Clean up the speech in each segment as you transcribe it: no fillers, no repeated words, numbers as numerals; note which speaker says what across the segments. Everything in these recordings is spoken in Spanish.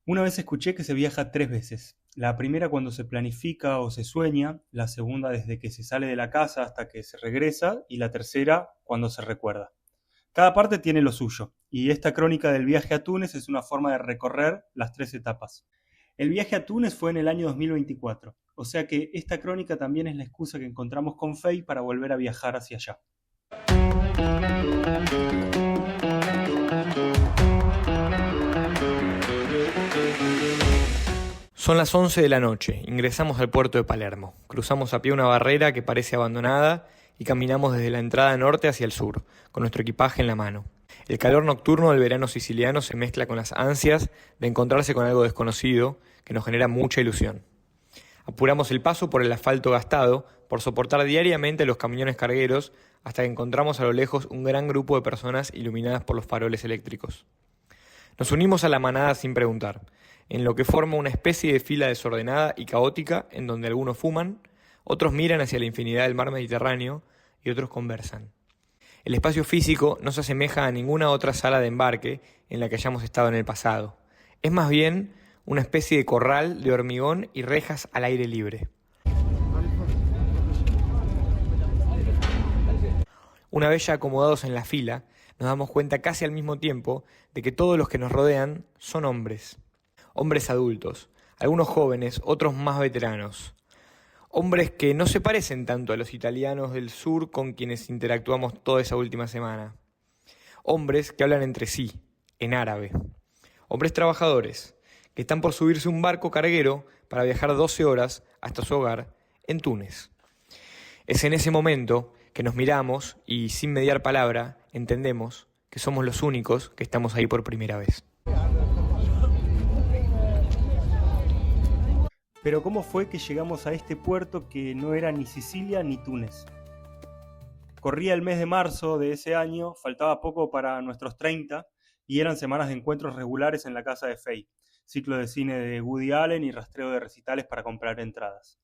Speaker 1: Una vez escuché que se viaja 3 veces. La primera cuando se planifica o se sueña, la segunda desde que se sale de la casa hasta que se regresa y la tercera cuando se recuerda. Cada parte tiene lo suyo, y esta crónica del viaje a Túnez es una forma de recorrer las 3 etapas. El viaje a Túnez fue en el año 2024, o sea que esta crónica también es la excusa que encontramos con Fey para volver a viajar hacia allá.
Speaker 2: Son las 11 de la noche, ingresamos al puerto de Palermo, cruzamos a pie una barrera que parece abandonada y caminamos desde la entrada norte hacia el sur, con nuestro equipaje en la mano. El calor nocturno del verano siciliano se mezcla con las ansias de encontrarse con algo desconocido que nos genera mucha ilusión. Apuramos el paso por el asfalto gastado, por soportar diariamente los camiones cargueros, hasta que encontramos a lo lejos un gran grupo de personas iluminadas por los faroles eléctricos. Nos unimos a la manada sin preguntar, en lo que forma una especie de fila desordenada y caótica en donde algunos fuman, otros miran hacia la infinidad del mar Mediterráneo y otros conversan. El espacio físico no se asemeja a ninguna otra sala de embarque en la que hayamos estado en el pasado. Es más bien una especie de corral de hormigón y rejas al aire libre. Una vez ya acomodados en la fila, nos damos cuenta casi al mismo tiempo de que todos los que nos rodean son hombres. Hombres adultos, algunos jóvenes, otros más veteranos. Hombres que no se parecen tanto a los italianos del sur con quienes interactuamos toda esa última semana. Hombres que hablan entre sí, en árabe. Hombres trabajadores, que están por subirse a un barco carguero para viajar 12 horas hasta su hogar en Túnez. Es en ese momento que nos miramos y, sin mediar palabra, entendemos que somos los únicos que estamos ahí por primera vez.
Speaker 1: Pero ¿cómo fue que llegamos a este puerto que no era ni Sicilia ni Túnez? Corría el mes de marzo de ese año, faltaba poco para nuestros 30 y eran semanas de encuentros regulares en la casa de Fey, ciclo de cine de Woody Allen y rastreo de recitales para comprar entradas.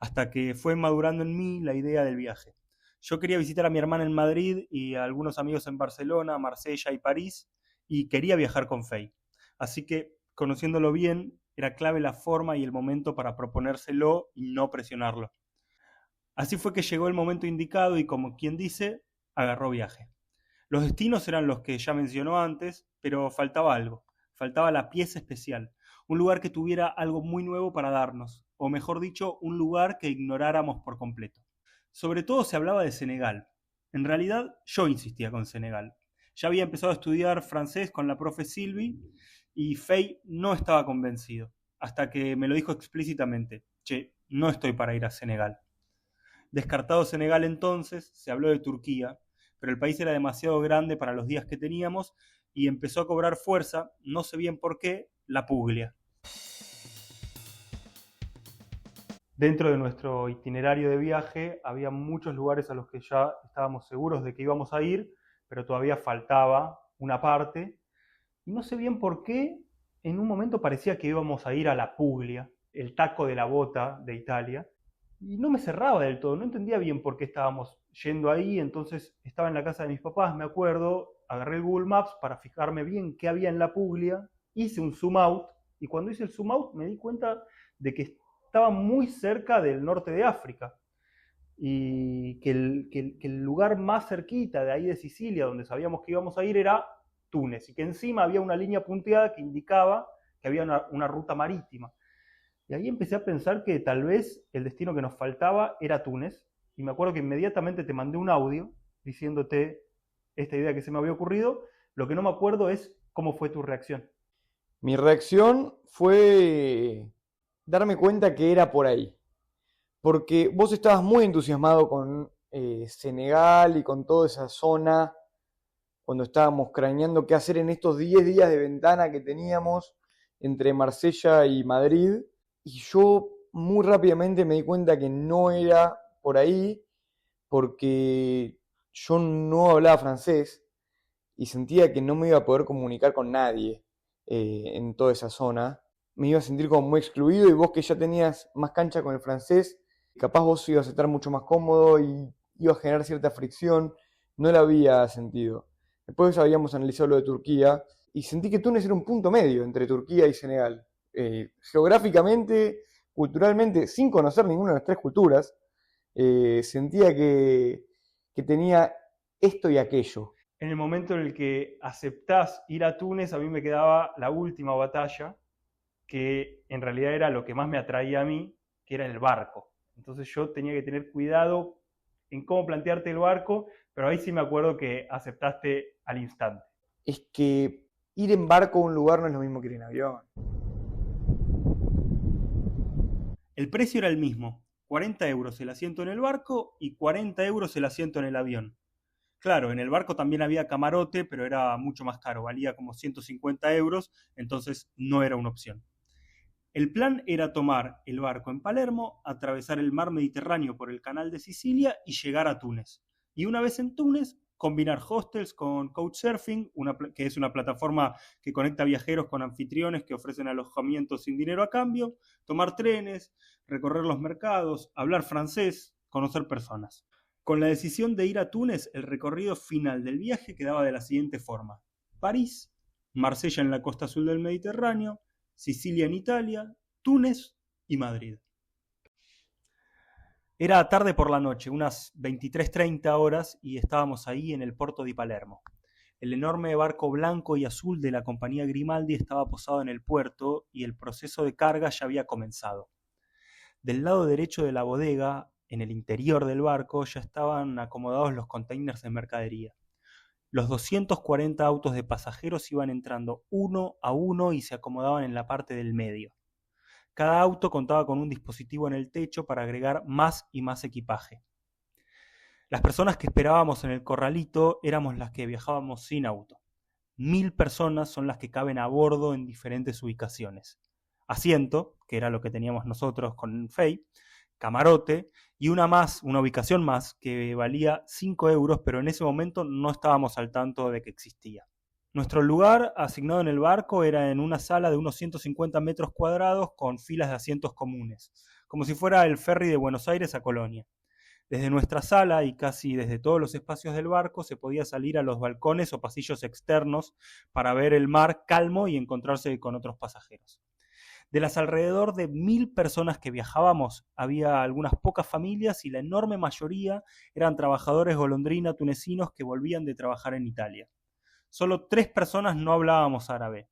Speaker 1: Hasta que fue madurando en mí la idea del viaje. Yo quería visitar a mi hermana en Madrid y a algunos amigos en Barcelona, Marsella y París, y quería viajar con Fey. Así que, conociéndolo bien, era clave la forma y el momento para proponérselo y no presionarlo. Así fue que llegó el momento indicado y, como quien dice, agarró viaje. Los destinos eran los que ya mencionó antes, pero faltaba algo. Faltaba la pieza especial, un lugar que tuviera algo muy nuevo para darnos, o mejor dicho, un lugar que ignoráramos por completo. Sobre todo se hablaba de Senegal. En realidad, yo insistía con Senegal. Ya había empezado a estudiar francés con la profe Sylvie y Fey no estaba convencido, hasta que me lo dijo explícitamente: che, no estoy para ir a Senegal. Descartado Senegal entonces, se habló de Turquía, pero el país era demasiado grande para los días que teníamos y empezó a cobrar fuerza, no sé bien por qué, la Puglia. Dentro de nuestro itinerario de viaje había muchos lugares a los que ya estábamos seguros de que íbamos a ir, pero todavía faltaba una parte. Y no sé bien por qué, en un momento parecía que íbamos a ir a la Puglia, el taco de la bota de Italia, y no me cerraba del todo, no entendía bien por qué estábamos yendo ahí. Entonces estaba en la casa de mis papás, me acuerdo, agarré el Google Maps para fijarme bien qué había en la Puglia, hice un zoom out, y cuando hice el zoom out me di cuenta de que estaba muy cerca del norte de África, y que el lugar más cerquita de ahí de Sicilia, donde sabíamos que íbamos a ir, era Túnez, y que encima había una línea punteada que indicaba que había una ruta marítima. Y ahí empecé a pensar que tal vez el destino que nos faltaba era Túnez, y me acuerdo que inmediatamente te mandé un audio diciéndote esta idea que se me había ocurrido. Lo que no me acuerdo es cómo fue tu reacción.
Speaker 3: Mi reacción fue darme cuenta que era por ahí, porque vos estabas muy entusiasmado con Senegal y con toda esa zona, cuando estábamos craneando qué hacer en estos 10 días de ventana que teníamos entre Marsella y Madrid, y yo muy rápidamente me di cuenta que no era por ahí, porque yo no hablaba francés y sentía que no me iba a poder comunicar con nadie en toda esa zona. Me iba a sentir como muy excluido, y vos, que ya tenías más cancha con el francés, capaz vos ibas a estar mucho más cómodo y iba a generar cierta fricción. No la había sentido. Después habíamos analizado lo de Turquía y sentí que Túnez era un punto medio entre Turquía y Senegal. Geográficamente, culturalmente, sin conocer ninguna de las tres culturas, sentía que tenía esto y aquello.
Speaker 1: En el momento en el que aceptás ir a Túnez, a mí me quedaba la última batalla, que en realidad era lo que más me atraía a mí, que era el barco. Entonces yo tenía que tener cuidado en cómo plantearte el barco, pero ahí sí me acuerdo que aceptaste al instante.
Speaker 3: Es que ir en barco a un lugar no es lo mismo que ir en avión.
Speaker 1: El precio era el mismo, 40 euros el asiento en el barco y 40 euros el asiento en el avión. Claro, en el barco también había camarote, pero era mucho más caro, valía como 150 euros, entonces no era una opción. El plan era tomar el barco en Palermo, atravesar el mar Mediterráneo por el canal de Sicilia y llegar a Túnez. Y una vez en Túnez, combinar hostels con Couchsurfing, que es una plataforma que conecta viajeros con anfitriones que ofrecen alojamiento sin dinero a cambio, tomar trenes, recorrer los mercados, hablar francés, conocer personas. Con la decisión de ir a Túnez, el recorrido final del viaje quedaba de la siguiente forma: París, Marsella en la costa azul del Mediterráneo, Sicilia en Italia, Túnez y Madrid. Era tarde por la noche, unas 23:30 horas, y estábamos ahí en el puerto de Palermo. El enorme barco blanco y azul de la compañía Grimaldi estaba posado en el puerto y el proceso de carga ya había comenzado. Del lado derecho de la bodega, en el interior del barco, ya estaban acomodados los containers de mercadería. Los 240 autos de pasajeros iban entrando uno a uno y se acomodaban en la parte del medio. Cada auto contaba con un dispositivo en el techo para agregar más y más equipaje. Las personas que esperábamos en el corralito éramos las que viajábamos sin auto. 1000 personas son las que caben a bordo en diferentes ubicaciones. Asiento, que era lo que teníamos nosotros con Fey, camarote y una ubicación más que valía 5 euros, pero en ese momento no estábamos al tanto de que existía. Nuestro lugar asignado en el barco era en una sala de unos 150 metros cuadrados con filas de asientos comunes, como si fuera el ferry de Buenos Aires a Colonia. Desde nuestra sala y casi desde todos los espacios del barco se podía salir a los balcones o pasillos externos para ver el mar calmo y encontrarse con otros pasajeros. De las alrededor de 1000 personas que viajábamos, había algunas pocas familias y la enorme mayoría eran trabajadores golondrina tunecinos que volvían de trabajar en Italia. Solo 3 personas no hablábamos árabe: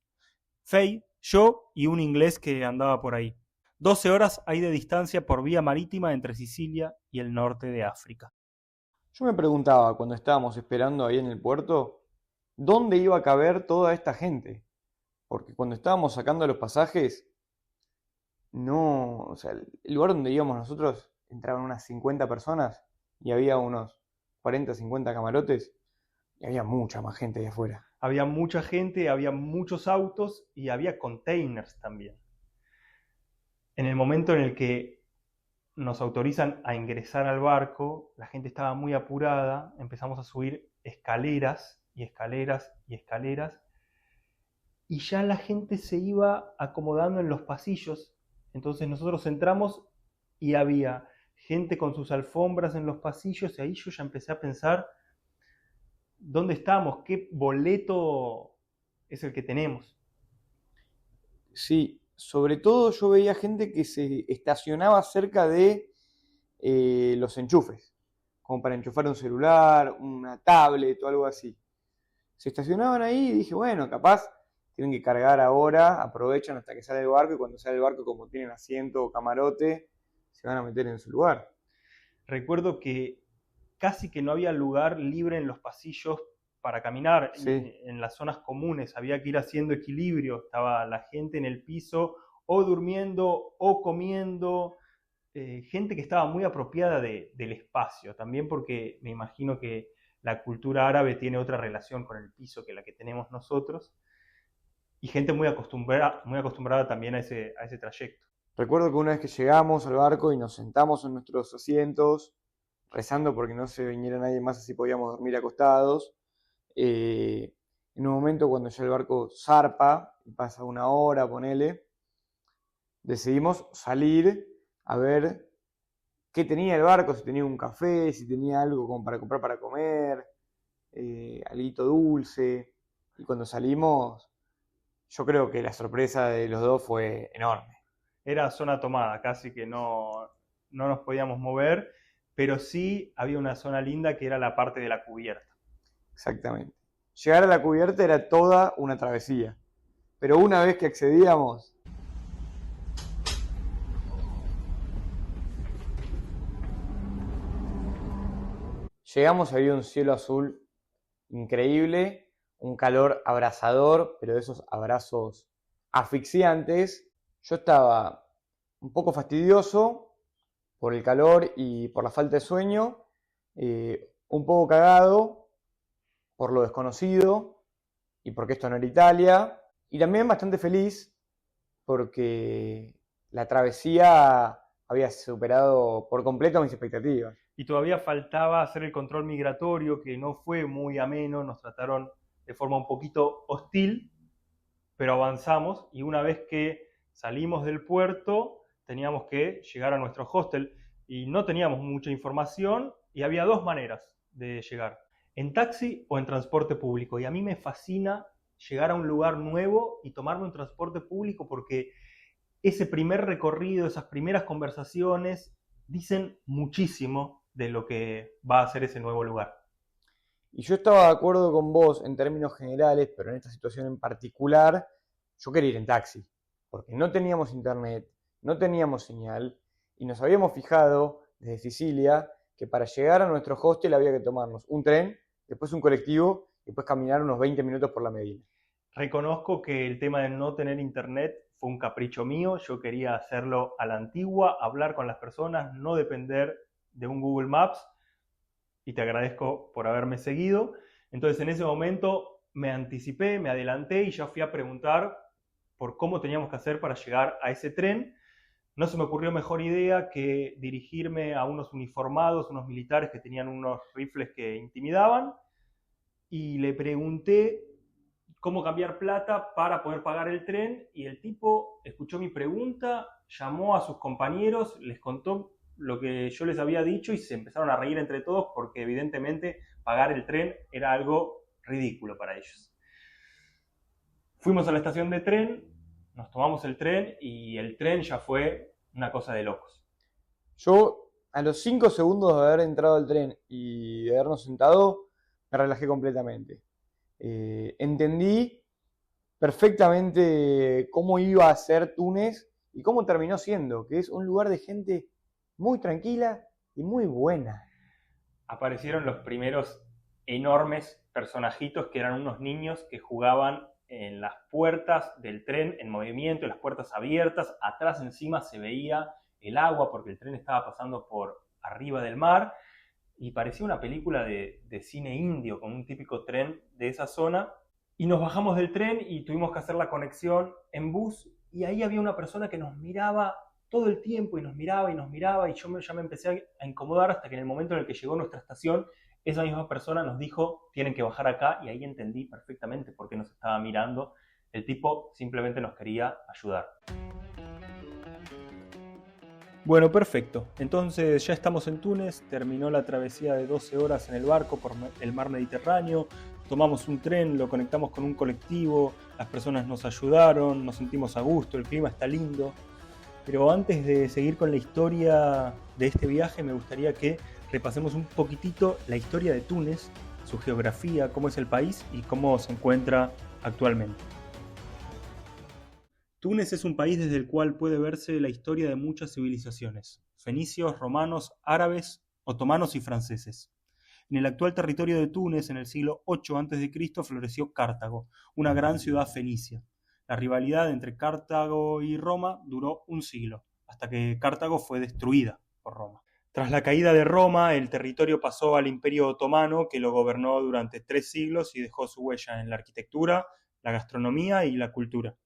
Speaker 1: Fey, yo y un inglés que andaba por ahí. 12 horas hay de distancia por vía marítima entre Sicilia y el norte de África.
Speaker 3: Yo me preguntaba cuando estábamos esperando ahí en el puerto, ¿dónde iba a caber toda esta gente? Porque cuando estábamos sacando los pasajes, no, o sea, el lugar donde íbamos nosotros entraban unas 50 personas y había unos 40, 50 camarotes y había mucha más gente ahí afuera.
Speaker 1: Había mucha gente, había muchos autos y había containers también. En el momento en el que nos autorizan a ingresar al barco, la gente estaba muy apurada, empezamos a subir escaleras y escaleras y escaleras, y ya la gente se iba acomodando en los pasillos. Entonces nosotros entramos y había gente con sus alfombras en los pasillos, y ahí yo ya empecé a pensar, ¿dónde estamos? ¿Qué boleto es el que tenemos?
Speaker 3: Sí, sobre todo yo veía gente que se estacionaba cerca de los enchufes, como para enchufar un celular, una tablet o algo así. Se estacionaban ahí y dije, bueno, capaz tienen que cargar ahora, aprovechan hasta que sale el barco y cuando sale el barco, como tienen asiento o camarote, se van a meter en su lugar.
Speaker 1: Recuerdo que casi que no había lugar libre en los pasillos para caminar.
Speaker 3: Sí.
Speaker 1: En las zonas comunes había que ir haciendo equilibrio, estaba la gente en el piso o durmiendo o comiendo, gente que estaba muy apropiada del espacio, también porque me imagino que la cultura árabe tiene otra relación con el piso que la que tenemos nosotros, y gente muy acostumbrada también a ese trayecto.
Speaker 3: Recuerdo que una vez que llegamos al barco y nos sentamos en nuestros asientos, rezando porque no se viniera nadie más, así podíamos dormir acostados, en un momento cuando ya el barco zarpa, y pasa una hora, ponele, decidimos salir a ver qué tenía el barco, si tenía un café, si tenía algo como para comprar para comer. alguito dulce. Y cuando salimos, yo creo que la sorpresa de los dos fue enorme.
Speaker 1: Era zona tomada, casi que no nos podíamos mover, pero sí había una zona linda que era la parte de la cubierta.
Speaker 3: Exactamente. Llegar a la cubierta era toda una travesía. Pero una vez que accedíamos, llegamos, había un cielo azul increíble, un calor abrasador, pero de esos abrazos asfixiantes. Yo estaba un poco fastidioso por el calor y por la falta de sueño, un poco cagado por lo desconocido y porque esto no era Italia, y también bastante feliz porque la travesía había superado por completo mis expectativas.
Speaker 1: Y todavía faltaba hacer el control migratorio, que no fue muy ameno, nos trataron de forma un poquito hostil, pero avanzamos y una vez que salimos del puerto teníamos que llegar a nuestro hostel y no teníamos mucha información y había dos maneras de llegar, en taxi o en transporte público. Y a mí me fascina llegar a un lugar nuevo y tomarme un transporte público porque ese primer recorrido, esas primeras conversaciones dicen muchísimo de lo que va a ser ese nuevo lugar.
Speaker 3: Y yo estaba de acuerdo con vos en términos generales, pero en esta situación en particular, yo quería ir en taxi, porque no teníamos internet, no teníamos señal, y nos habíamos fijado desde Sicilia que para llegar a nuestro hostel había que tomarnos un tren, después un colectivo, y después caminar unos 20 minutos por la Medina.
Speaker 1: Reconozco que el tema de no tener internet fue un capricho mío, yo quería hacerlo a la antigua, hablar con las personas, no depender de un Google Maps, y te agradezco por haberme seguido. Entonces en ese momento me anticipé, me adelanté y ya fui a preguntar por cómo teníamos que hacer para llegar a ese tren. No se me ocurrió mejor idea que dirigirme a unos uniformados, unos militares que tenían unos rifles que intimidaban, y le pregunté cómo cambiar plata para poder pagar el tren, y el tipo escuchó mi pregunta, llamó a sus compañeros, les contó lo que yo les había dicho y se empezaron a reír entre todos porque evidentemente pagar el tren era algo ridículo para ellos. Fuimos a la estación de tren, nos tomamos el tren y el tren ya fue una cosa de locos.
Speaker 3: Yo, a los 5 segundos de haber entrado al tren y de habernos sentado, me relajé completamente. Entendí perfectamente cómo iba a ser Túnez y cómo terminó siendo, que es un lugar de gente muy tranquila y muy buena.
Speaker 1: Aparecieron los primeros enormes personajitos que eran unos niños que jugaban en las puertas del tren en movimiento, las puertas abiertas, atrás encima se veía el agua porque el tren estaba pasando por arriba del mar y parecía una película de cine indio con un típico tren de esa zona. Y nos bajamos del tren y tuvimos que hacer la conexión en bus y ahí había una persona que nos miraba todo el tiempo y nos miraba y yo ya me empecé a incomodar hasta que en el momento en el que llegó nuestra estación, esa misma persona nos dijo, tienen que bajar acá, y ahí entendí perfectamente por qué nos estaba mirando. El tipo simplemente nos quería ayudar. Bueno, perfecto. Entonces ya estamos en Túnez, terminó la travesía de 12 horas en el barco por el mar Mediterráneo, tomamos un tren, lo conectamos con un colectivo, las personas nos ayudaron, nos sentimos a gusto, el clima está lindo. Pero antes de seguir con la historia de este viaje, me gustaría que repasemos un poquitito la historia de Túnez, su geografía, cómo es el país y cómo se encuentra actualmente. Túnez es un país desde el cual puede verse la historia de muchas civilizaciones: fenicios, romanos, árabes, otomanos y franceses. En el actual territorio de Túnez, en el siglo VIII a.C., floreció Cartago, una gran ciudad fenicia. La rivalidad entre Cartago y Roma duró un siglo, hasta que Cartago fue destruida por Roma. Tras la caída de Roma, el territorio pasó al Imperio Otomano, que lo gobernó durante 3 siglos y dejó su huella en la arquitectura, la gastronomía y la cultura.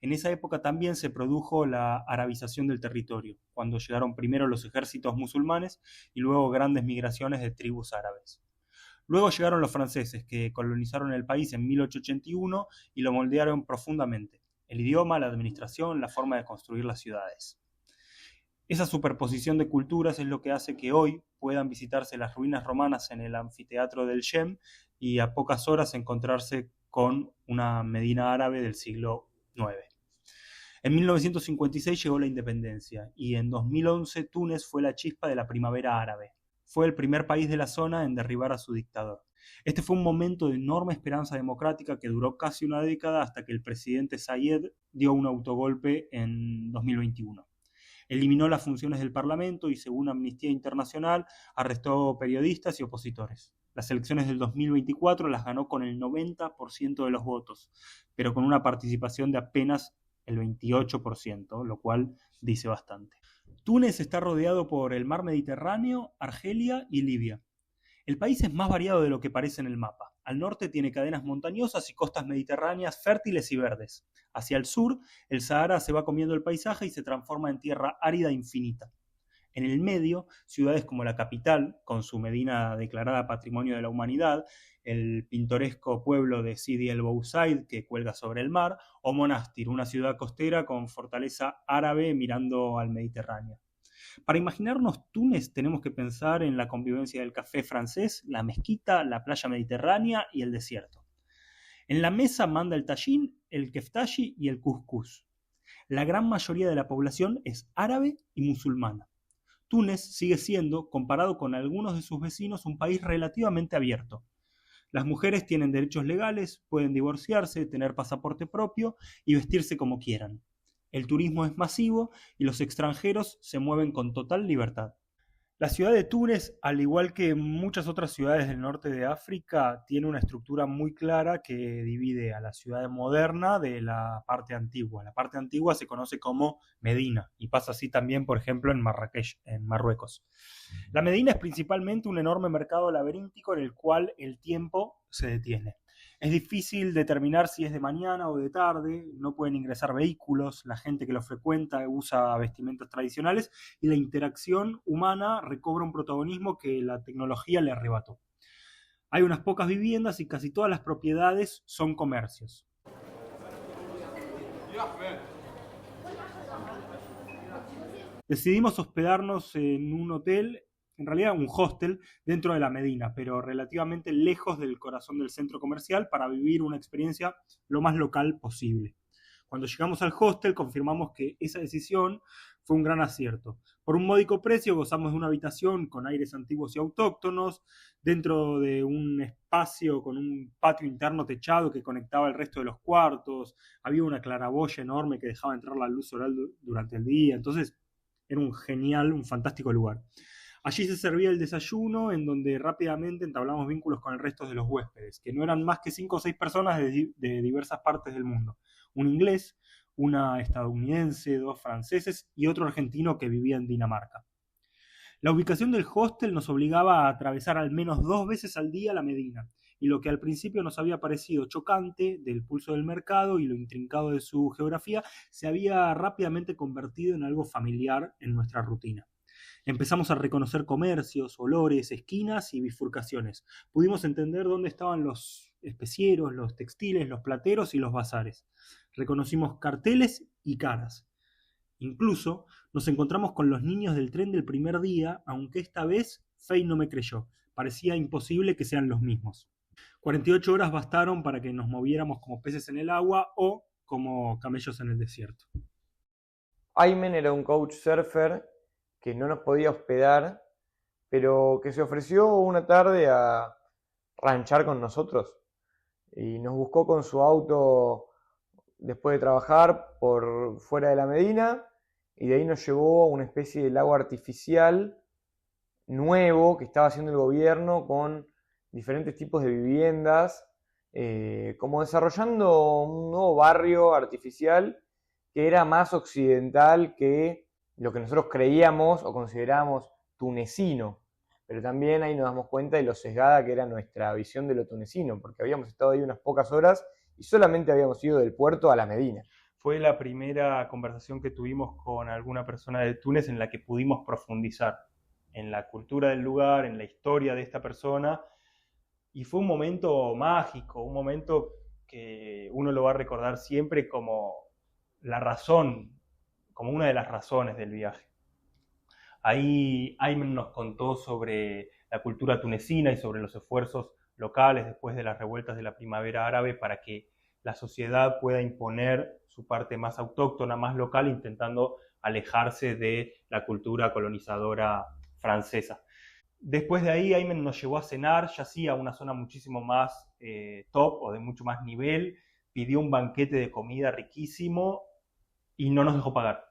Speaker 1: En esa época también se produjo la arabización del territorio, cuando llegaron primero los ejércitos musulmanes y luego grandes migraciones de tribus árabes. Luego llegaron los franceses, que colonizaron el país en 1881 y lo moldearon profundamente: el idioma, la administración, la forma de construir las ciudades. Esa superposición de culturas es lo que hace que hoy puedan visitarse las ruinas romanas en el anfiteatro del Shem y a pocas horas encontrarse con una Medina árabe del siglo IX. En 1956 llegó la independencia y en 2011 Túnez fue la chispa de la primavera árabe. Fue el primer país de la zona en derribar a su dictador. Este fue un momento de enorme esperanza democrática que duró casi una década hasta que el presidente Zayed dio un autogolpe en 2021. Eliminó las funciones del Parlamento y, según Amnistía Internacional, arrestó periodistas y opositores. Las elecciones del 2024 las ganó con el 90% de los votos, pero con una participación de apenas el 28%, lo cual dice bastante. Túnez está rodeado por el mar Mediterráneo, Argelia y Libia. El país es más variado de lo que parece en el mapa. Al norte tiene cadenas montañosas y costas mediterráneas fértiles y verdes. Hacia el sur, el Sahara se va comiendo el paisaje y se transforma en tierra árida infinita. En el medio, ciudades como la capital, con su Medina declarada Patrimonio de la Humanidad, el pintoresco pueblo de Sidi el Bousaid, que cuelga sobre el mar, o Monastir, una ciudad costera con fortaleza árabe mirando al Mediterráneo. Para imaginarnos Túnez tenemos que pensar en la convivencia del café francés, la mezquita, la playa mediterránea y el desierto. En la mesa manda el tajín, el keftashi y el cuscús. La gran mayoría de la población es árabe y musulmana. Túnez sigue siendo, comparado con algunos de sus vecinos, un país relativamente abierto. Las mujeres tienen derechos legales, pueden divorciarse, tener pasaporte propio y vestirse como quieran. El turismo es masivo y los extranjeros se mueven con total libertad. La ciudad de Túnez, al igual que muchas otras ciudades del norte de África, tiene una estructura muy clara que divide a la ciudad moderna de la parte antigua. La parte antigua se conoce como Medina y pasa así también, por ejemplo, en Marrakech, en Marruecos. La Medina es principalmente un enorme mercado laberíntico en el cual el tiempo se detiene. Es difícil determinar si es de mañana o de tarde, no pueden ingresar vehículos, la gente que lo frecuenta usa vestimentas tradicionales y la interacción humana recobra un protagonismo que la tecnología le arrebató. Hay unas pocas viviendas y casi todas las propiedades son comercios. Decidimos hospedarnos en un hotel, en realidad un hostel, dentro de la Medina, pero relativamente lejos del corazón del centro comercial para vivir una experiencia lo más local posible. Cuando llegamos al hostel confirmamos que esa decisión fue un gran acierto. Por un módico precio gozamos de una habitación con aires antiguos y autóctonos, dentro de un espacio con un patio interno techado que conectaba el resto de los cuartos, había una claraboya enorme que dejaba entrar la luz solar durante el día, entonces era un fantástico lugar. Allí se servía el desayuno, en donde rápidamente entablamos vínculos con el resto de los huéspedes, que no eran más que 5 o 6 personas de diversas partes del mundo. Un inglés, una estadounidense, 2 franceses y otro argentino que vivía en Dinamarca. La ubicación del hostel nos obligaba a atravesar al menos 2 veces al día la Medina, y lo que al principio nos había parecido chocante del pulso del mercado y lo intrincado de su geografía, se había rápidamente convertido en algo familiar en nuestra rutina. Empezamos a reconocer comercios, olores, esquinas y bifurcaciones. Pudimos entender dónde estaban los especieros, los textiles, los plateros y los bazares. Reconocimos carteles y caras. Incluso nos encontramos con los niños del tren del primer día, aunque esta vez Fey no me creyó. Parecía imposible que sean los mismos. 48 horas bastaron para que nos moviéramos como peces en el agua o como camellos en el desierto.
Speaker 3: Aymen era un coach surfer que no nos podía hospedar, pero que se ofreció una tarde a ranchar con nosotros y nos buscó con su auto después de trabajar por fuera de la Medina y de ahí nos llevó a una especie de lago artificial nuevo que estaba haciendo el gobierno con diferentes tipos de viviendas, como desarrollando un nuevo barrio artificial que era más occidental que lo que nosotros creíamos o considerábamos tunecino, pero también ahí nos damos cuenta de lo sesgada que era nuestra visión de lo tunecino, porque habíamos estado ahí unas pocas horas y solamente habíamos ido del puerto a la Medina.
Speaker 1: Fue la primera conversación que tuvimos con alguna persona de Túnez en la que pudimos profundizar en la cultura del lugar, en la historia de esta persona, y fue un momento mágico, un momento que uno lo va a recordar siempre como la razón, como una de las razones del viaje. Ahí Aymen nos contó sobre la cultura tunecina y sobre los esfuerzos locales después de las revueltas de la primavera árabe para que la sociedad pueda imponer su parte más autóctona, más local, intentando alejarse de la cultura colonizadora francesa. Después de ahí, Aymen nos llevó a cenar, ya sí, a una zona muchísimo más top o de mucho más nivel. Pidió un banquete de comida riquísimo y no nos dejó pagar.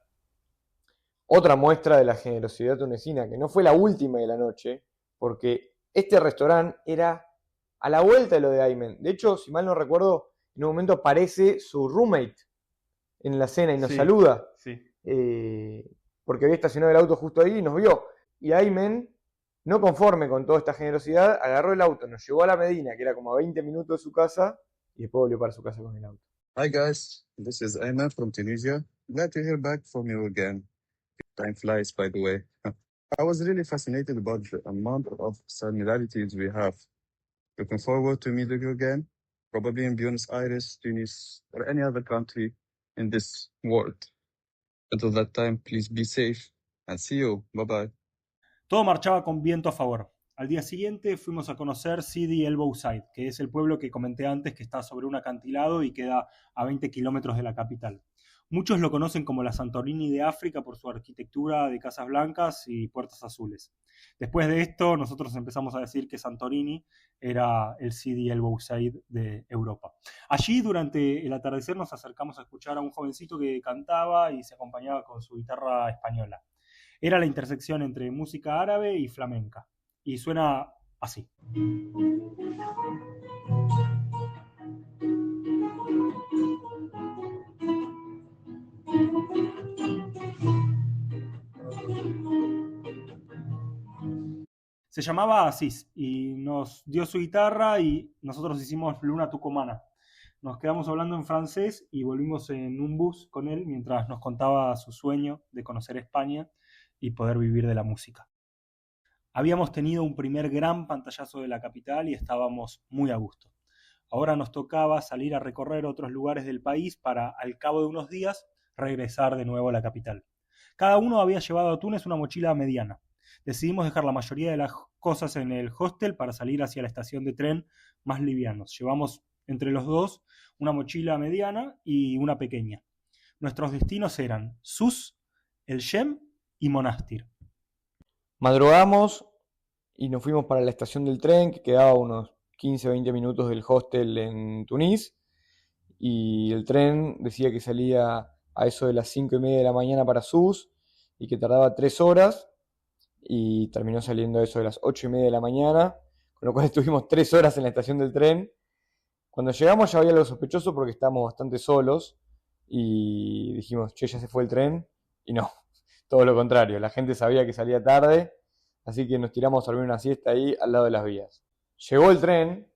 Speaker 3: Otra muestra de la generosidad tunecina, que no fue la última de la noche, porque este restaurante era a la vuelta de lo de Aymen. De hecho, si mal no recuerdo, en un momento aparece su roommate en la cena y nos
Speaker 1: Sí,
Speaker 3: saluda,
Speaker 1: sí.
Speaker 3: porque había estacionado el auto justo ahí y nos vio. Y Aymen, no conforme con toda esta generosidad, agarró el auto, nos llevó a la Medina, que era como a 20 minutos de su casa, y después volvió para su casa con el auto.
Speaker 4: Hi guys, this is Ayman from Tunisia. Glad to hear back from you again. Time flies, by the way. I was really fascinated about the amount of similarities we have. Looking forward to meeting you again, probably in Buenos Aires, Tunis, or any other country in this world. Until that time, please be safe and see you. Bye bye.
Speaker 1: Todo marchaba con viento a favor. Al día siguiente fuimos a conocer Sidi El Boussaid, que es el pueblo que comenté antes que está sobre un acantilado y queda a 20 kilómetros de la capital. Muchos lo conocen como la Santorini de África por su arquitectura de casas blancas y puertas azules. Después de esto, nosotros empezamos a decir que Santorini era el Sidi El Boussaid de Europa. Allí, durante el atardecer, nos acercamos a escuchar a un jovencito que cantaba y se acompañaba con su guitarra española. Era la intersección entre música árabe y flamenca. Y suena así. Se llamaba Asís y nos dio su guitarra y nosotros hicimos Luna Tucumana. Nos quedamos hablando en francés y volvimos en un bus con él mientras nos contaba su sueño de conocer España y poder vivir de la música. Habíamos tenido un primer gran pantallazo de la capital y estábamos muy a gusto. Ahora nos tocaba salir a recorrer otros lugares del país para, al cabo de unos días, regresar de nuevo a la capital. Cada uno había llevado a Túnez una mochila mediana. Decidimos dejar la mayoría de las cosas en el hostel para salir hacia la estación de tren más livianos. Llevamos entre los dos una mochila mediana y una pequeña. Nuestros destinos eran Sus, El Shem y Monastir.
Speaker 3: Madrugamos y nos fuimos para la estación del tren, que quedaba a unos 15-20 minutos del hostel en Tunís, y el tren decía que salía a eso de las 5:30 de la mañana para Sus y que tardaba 3 horas, y terminó saliendo a eso de las 8:30 de la mañana, con lo cual estuvimos 3 horas en la estación del tren. Cuando llegamos ya había algo sospechoso porque estábamos bastante solos y dijimos, che, ya se fue el tren, y no, todo lo contrario, la gente sabía que salía tarde, así que nos tiramos a dormir una siesta ahí al lado de las vías. Llegó el tren,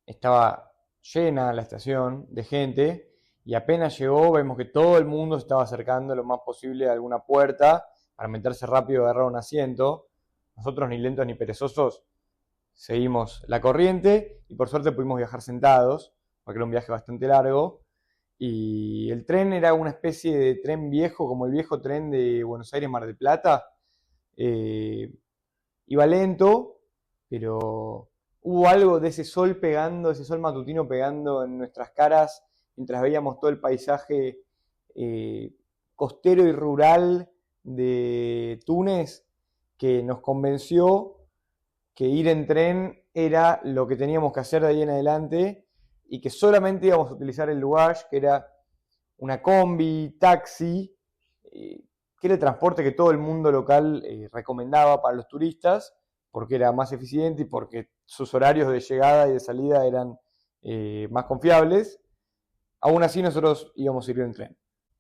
Speaker 3: estaba llena la estación de gente, y apenas llegó vemos que todo el mundo se estaba acercando lo más posible a alguna puerta para meterse rápido y agarrar un asiento. Nosotros, ni lentos ni perezosos, seguimos la corriente y por suerte pudimos viajar sentados, porque era un viaje bastante largo. Y el tren era una especie de tren viejo, como el viejo tren de Buenos Aires-Mar del Plata. Iba lento, pero hubo algo de ese sol pegando, ese sol matutino pegando en nuestras caras mientras veíamos todo el paisaje costero y rural de Túnez, que nos convenció que ir en tren era lo que teníamos que hacer de ahí en adelante y que solamente íbamos a utilizar el Lugash, que era una combi, taxi, que era el transporte que todo el mundo local recomendaba para los turistas, porque era más eficiente y porque sus horarios de llegada y de salida eran más confiables. Aún así nosotros íbamos a ir en tren.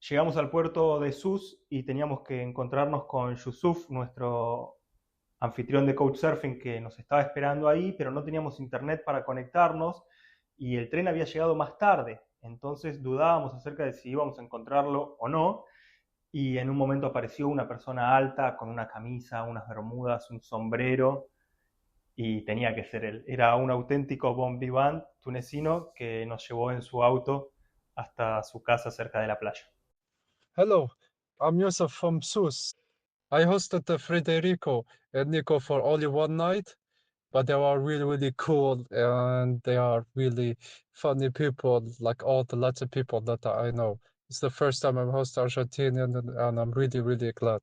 Speaker 1: Llegamos al puerto de Sus y teníamos que encontrarnos con Yusuf, nuestro anfitrión de Couchsurfing, que nos estaba esperando ahí, pero no teníamos internet para conectarnos y el tren había llegado más tarde. Entonces dudábamos acerca de si íbamos a encontrarlo o no. Y en un momento apareció una persona alta con una camisa, unas bermudas, un sombrero, y tenía que ser él. Era un auténtico bon vivant tunecino que nos llevó en su auto hasta su casa cerca de la playa.
Speaker 5: Hello, I'm Yusuf from Sus. I hosted the Federico and Nico for only one night, but they are really, really cool and they are really funny people, like all the Latin people that I know. It's the first time I'm host Argentinian and I'm really, really glad.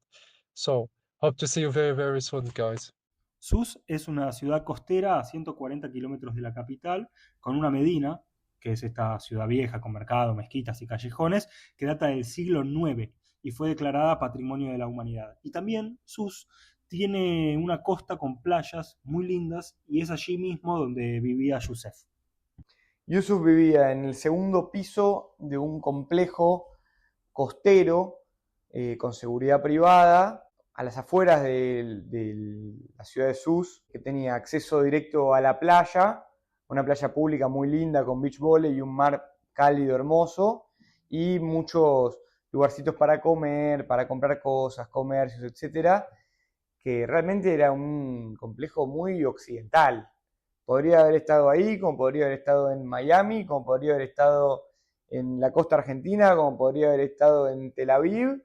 Speaker 5: So, hope to see you very, very soon, guys.
Speaker 1: Sus es una ciudad costera a 140 kilómetros de la capital, con una medina, que es esta ciudad vieja con mercado, mezquitas y callejones, que data del siglo IX y fue declarada Patrimonio de la Humanidad. Y también Sus tiene una costa con playas muy lindas y es allí mismo donde vivía Youssef.
Speaker 3: Yusuf vivía en el segundo piso de un complejo costero con seguridad privada a las afueras de la ciudad de Sus, que tenía acceso directo a la playa, una playa pública muy linda con beach volley y un mar cálido hermoso, y muchos lugarcitos para comer, para comprar cosas, comercios, etcétera, que realmente era un complejo muy occidental. Podría haber estado ahí, como podría haber estado en Miami, como podría haber estado en la costa argentina, como podría haber estado en Tel Aviv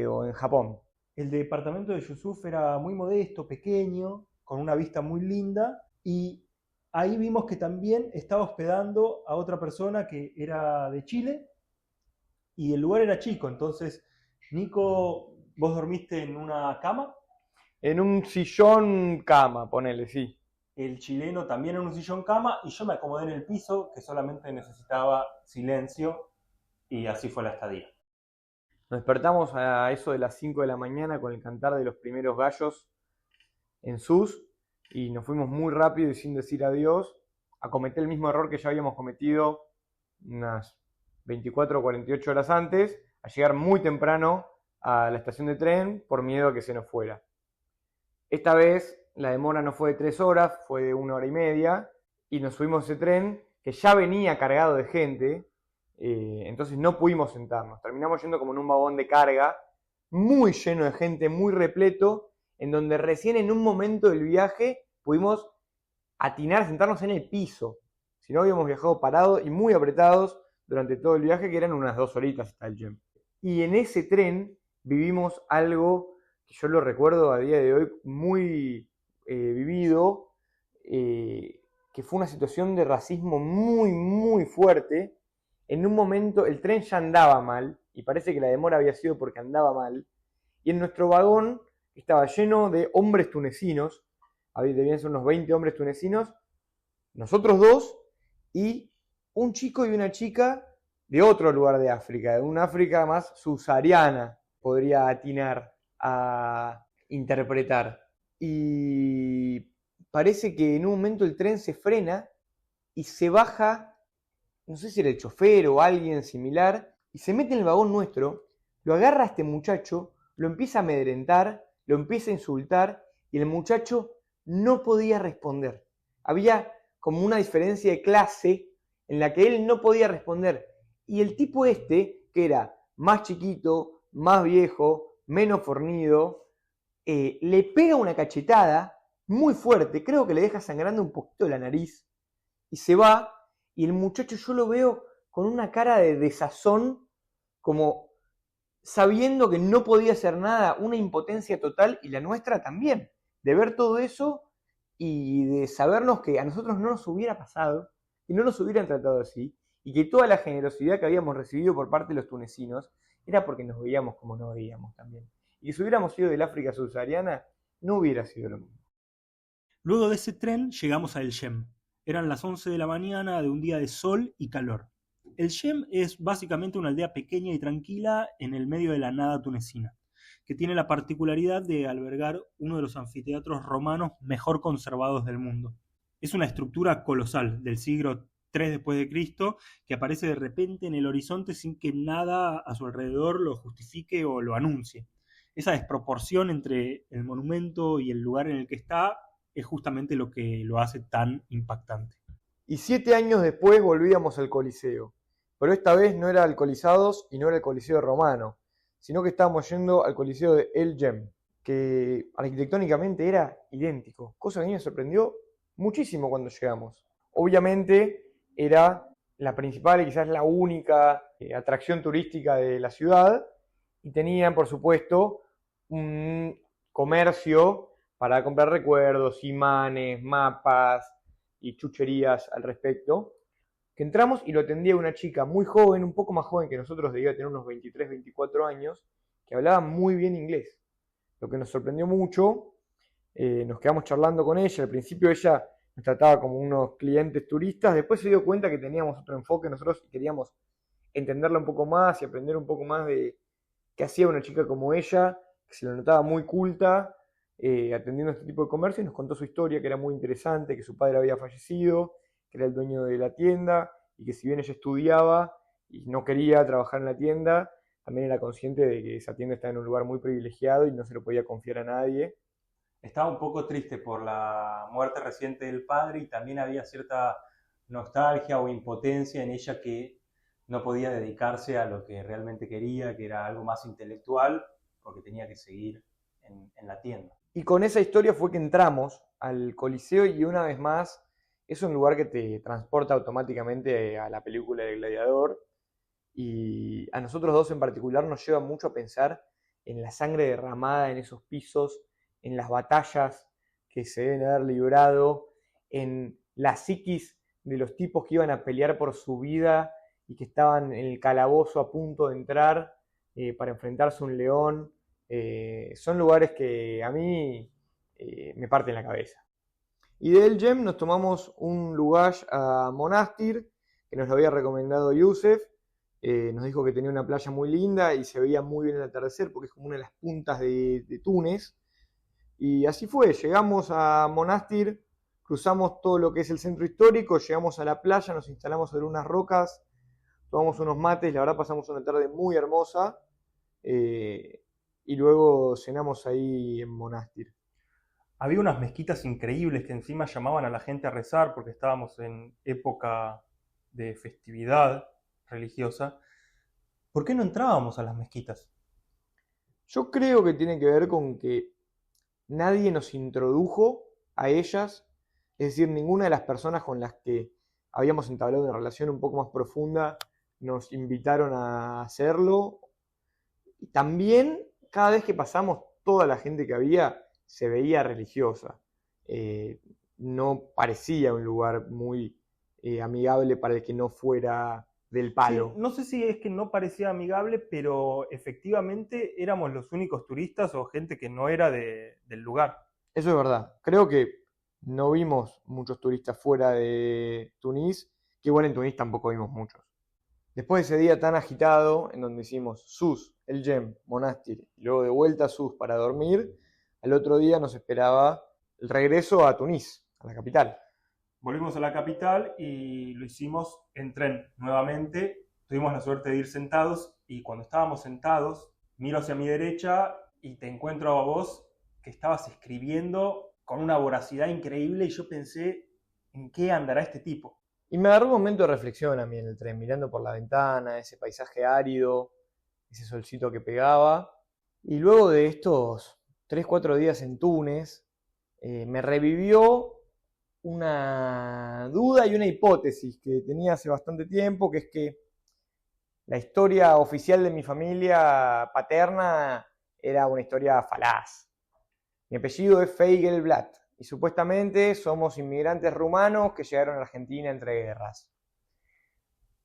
Speaker 3: o en Japón.
Speaker 1: El departamento de Yusuf era muy modesto, pequeño, con una vista muy linda, y ahí vimos que también estaba hospedando a otra persona que era de Chile, y el lugar era chico. Entonces, Nico, ¿vos dormiste en una cama?
Speaker 3: En un sillón cama, ponele, sí.
Speaker 1: El chileno también en un sillón cama, y yo me acomodé en el piso, que solamente necesitaba silencio, y así fue la estadía.
Speaker 3: Nos despertamos a eso de las 5 de la mañana con el cantar de los primeros gallos en Sus, y nos fuimos muy rápido y sin decir adiós a cometer el mismo error que ya habíamos cometido unas 24 o 48 horas antes, a llegar muy temprano a la estación de tren por miedo a que se nos fuera. Esta vez la demora no fue de 3 horas, fue de 1 hora y media, y nos subimos a ese tren que ya venía cargado de gente, entonces no pudimos sentarnos. Terminamos yendo como en un vagón de carga, muy lleno de gente, muy repleto, en donde recién en un momento del viaje pudimos atinar a sentarnos en el piso. Si no, habíamos viajado parados y muy apretados durante todo el viaje, que eran unas 2 horitas hasta el gym. Y en ese tren vivimos algo que yo lo recuerdo a día de hoy muy vivido, que fue una situación de racismo muy, muy fuerte. En un momento el tren ya andaba mal, y parece que la demora había sido porque andaba mal, y en nuestro vagón estaba lleno de hombres tunecinos, debían ser unos 20 hombres tunecinos, nosotros dos, y un chico y una chica de otro lugar de África, de una África más subsahariana, podría atinar a interpretar. Y parece que en un momento el tren se frena y se baja, no sé si era el chofer o alguien similar, y se mete en el vagón nuestro, lo agarra a este muchacho, lo empieza a amedrentar, lo empieza a insultar, y el muchacho no podía responder. Había como una diferencia de clase en la que él no podía responder. Y el tipo este, que era más chiquito, más viejo, menos fornido, le pega una cachetada muy fuerte, creo que le deja sangrando un poquito la nariz, y se va, y el muchacho yo lo veo con una cara de desazón, como sabiendo que no podía hacer nada, una impotencia total, y la nuestra también, de ver todo eso y de sabernos que a nosotros no nos hubiera pasado, y no nos hubieran tratado así, y que toda la generosidad que habíamos recibido por parte de los tunecinos era porque nos veíamos como nos veíamos también. Y que si hubiéramos sido del África subsahariana, no hubiera sido lo mismo.
Speaker 1: Luego de ese tren llegamos a El Yem. Eran las 11 de la mañana de un día de sol y calor. El Yem es básicamente una aldea pequeña y tranquila en el medio de la nada tunecina, que tiene la particularidad de albergar uno de los anfiteatros romanos mejor conservados del mundo. Es una estructura colosal del siglo III después de Cristo que aparece de repente en el horizonte sin que nada a su alrededor lo justifique o lo anuncie. Esa desproporción entre el monumento y el lugar en el que está es justamente lo que lo hace tan impactante.
Speaker 3: Y 7 años después volvíamos al Coliseo, pero esta vez no era al Colisados y no era el Coliseo romano, sino que estábamos yendo al Coliseo de El Yem, que arquitectónicamente era idéntico, cosa que a mí me sorprendió muchísimo cuando llegamos. Obviamente era la principal y quizás la única atracción turística de la ciudad, y tenían, por supuesto, un comercio para comprar recuerdos, imanes, mapas y chucherías al respecto. Que entramos y lo atendía una chica muy joven, un poco más joven que nosotros, debía tener unos 23, 24 años, que hablaba muy bien inglés. Lo que nos sorprendió mucho, nos quedamos charlando con ella. Al principio ella nos trataba como unos clientes turistas, después se dio cuenta que teníamos otro enfoque, nosotros queríamos entenderla un poco más y aprender un poco más de qué hacía una chica como ella, que se la notaba muy culta, atendiendo este tipo de comercio, y nos contó su historia, que era muy interesante, que su padre había fallecido, que era el dueño de la tienda, y que si bien ella estudiaba y no quería trabajar en la tienda, también era consciente de que esa tienda estaba en un lugar muy privilegiado y no se lo podía confiar a nadie.
Speaker 1: Estaba un poco triste por la muerte reciente del padre y también había cierta nostalgia o impotencia en ella que no podía dedicarse a lo que realmente quería, que era algo más intelectual, porque tenía que seguir en la tienda.
Speaker 3: Y con esa historia fue que entramos al Coliseo y una vez más es un lugar que te transporta automáticamente a la película del Gladiador, y a nosotros dos en particular nos lleva mucho a pensar en la sangre derramada en esos pisos, en las batallas que se deben haber librado, en la psiquis de los tipos que iban a pelear por su vida y que estaban en el calabozo a punto de entrar para enfrentarse a un león. Son lugares que a mí me parten la cabeza. Y de El Gem nos tomamos un lugar a Monastir, que nos lo había recomendado Yusef. Nos dijo que tenía una playa muy linda y se veía muy bien el atardecer porque es como una de las puntas de Túnez. Y así fue, llegamos a Monastir, cruzamos todo lo que es el centro histórico, llegamos a la playa, nos instalamos sobre unas rocas, tomamos unos mates, la verdad pasamos una tarde muy hermosa, y luego cenamos ahí en Monastir.
Speaker 1: Había unas mezquitas increíbles que encima llamaban a la gente a rezar porque estábamos en época de festividad religiosa. ¿Por qué no entrábamos a las mezquitas?
Speaker 3: Yo creo que tiene que ver con que nadie nos introdujo a ellas, es decir, ninguna de las personas con las que habíamos entablado una relación un poco más profunda nos invitaron a hacerlo. Y también, cada vez que pasamos, toda la gente que había se veía religiosa. No parecía un lugar muy amigable para el que no fuera del palo.
Speaker 1: Sí, no sé si es que no parecía amigable, pero efectivamente éramos los únicos turistas o gente que no era del lugar.
Speaker 3: Eso es verdad. Creo que no vimos muchos turistas fuera de Tunís, que igual en Tunís tampoco vimos muchos. Después de ese día tan agitado, en donde hicimos Sus, El Gem, Monastir, y luego de vuelta a Sus para dormir, al otro día nos esperaba el regreso a Tunís, a la capital.
Speaker 1: Volvimos a la capital y lo hicimos en tren nuevamente. Tuvimos la suerte de ir sentados y cuando estábamos sentados, miro hacia mi derecha y te encuentro a vos que estabas escribiendo con una voracidad increíble y yo pensé, ¿en qué andará este tipo?
Speaker 3: Y me agarró un momento de reflexión a mí en el tren, mirando por la ventana, ese paisaje árido, ese solcito que pegaba. Y luego de estos 3, 4 días en Túnez, me revivió una duda y una hipótesis que tenía hace bastante tiempo, que es que la historia oficial de mi familia paterna era una historia falaz. Mi apellido es Feigelblatt y supuestamente somos inmigrantes rumanos que llegaron a Argentina entre guerras.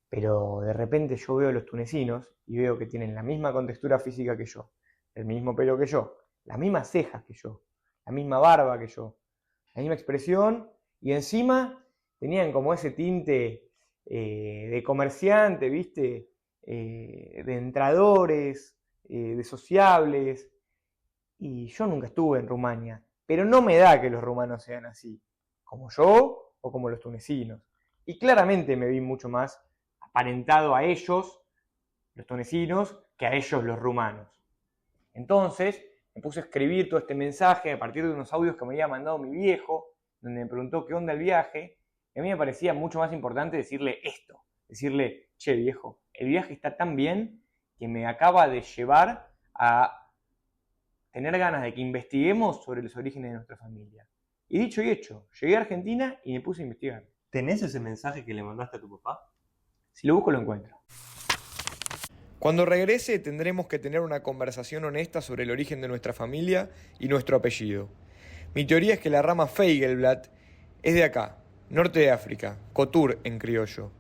Speaker 3: Pero de repente yo veo a los tunecinos y veo que tienen la misma contextura física que yo, el mismo pelo que yo, las mismas cejas que yo, la misma barba que yo, la misma expresión, y encima tenían como ese tinte de comerciante, ¿viste? De entradores, de sociables. Y yo nunca estuve en Rumania, pero no me da que los rumanos sean así, como yo o como los tunecinos. Y claramente me vi mucho más aparentado a ellos, los tunecinos, que a ellos, los rumanos. Entonces me puse a escribir todo este mensaje a partir de unos audios que me había mandado mi viejo, donde me preguntó qué onda el viaje, y a mí me parecía mucho más importante decirle esto, decirle, che viejo, el viaje está tan bien que me acaba de llevar a tener ganas de que investiguemos sobre los orígenes de nuestra familia. Y dicho y hecho, llegué a Argentina y me puse a investigar.
Speaker 1: ¿Tenés ese mensaje que le mandaste a tu papá?
Speaker 3: Si lo busco lo encuentro.
Speaker 2: Cuando regrese tendremos que tener una conversación honesta sobre el origen de nuestra familia y nuestro apellido. Mi teoría es que la rama Feigelblatt es de acá, norte de África, Kotur en criollo.